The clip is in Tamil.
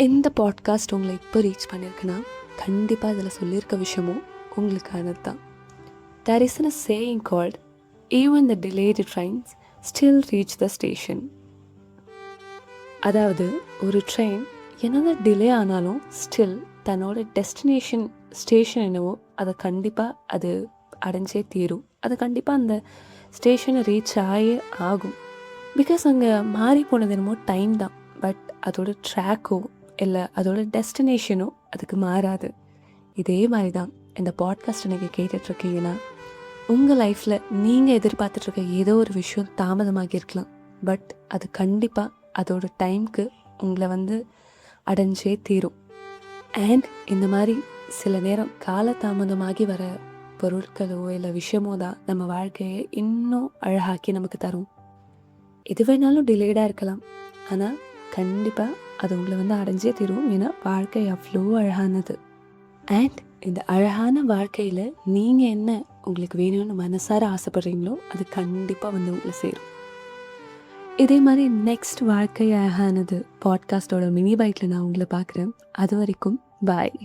எந்த பாட்காஸ்ட் உங்களை இப்போ ரீச் பண்ணியிருக்குன்னா கண்டிப்பாக இதில் சொல்லியிருக்க விஷயமும் உங்களுக்கானது தான். There is a saying called even the delayed trains still reach the station. அதாவது ஒரு ட்ரெயின் என்னதான் டிலே ஆனாலும் ஸ்டில் தன்னோட டெஸ்டினேஷன் ஸ்டேஷன் என்னவோ அதை கண்டிப்பாக அது அடைஞ்சே தீரும். அது கண்டிப்பாக அந்த ஸ்டேஷனை ரீச் ஆகவே ஆகும். பிகாஸ் அங்கே மாறி போனது என்னமோ டைம் தான், பட் அதோட ட்ராக்கோ இல்லை அதோட டெஸ்டினேஷனோ அதுக்கு மாறாது. இதே மாதிரி தான் இந்த பாட்காஸ்ட் நீங்கள் கேட்டுட்ருக்கீங்கன்னா உங்கள் லைஃப்பில் நீங்கள் எதிர்பார்த்துட்ருக்க ஏதோ ஒரு விஷயம் தாமதமாகி இருக்கலாம், பட் அது கண்டிப்பாக அதோட டைமுக்கு உங்களை அடைஞ்சே தீரும். அண்ட் இந்த மாதிரி சில நேரம் காலதாமதமாகி வர பொருட்களோ இல்லை விஷயமோ தான் நம்ம வாழ்க்கையை இன்னும் அழகாக்கி நமக்கு தரும். எது வேணாலும் டிலேடாக இருக்கலாம், ஆனால் கண்டிப்பாக அது உங்களை அடைஞ்சே தீரும். ஏன்னா வாழ்க்கை அவ்வளோ அழகானது. அண்ட் இந்த அழகான வாழ்க்கையில் நீங்கள் என்ன உங்களுக்கு வேணும்னு மனசார ஆசைப்படுறீங்களோ அது கண்டிப்பாக உங்களை சேரும். இதே மாதிரி நெக்ஸ்ட் வாழ்க்கை அழகானது பாட்காஸ்டோட மினி பைட்டில் நான் உங்களை பார்க்குறேன். அது வரைக்கும் பாய்.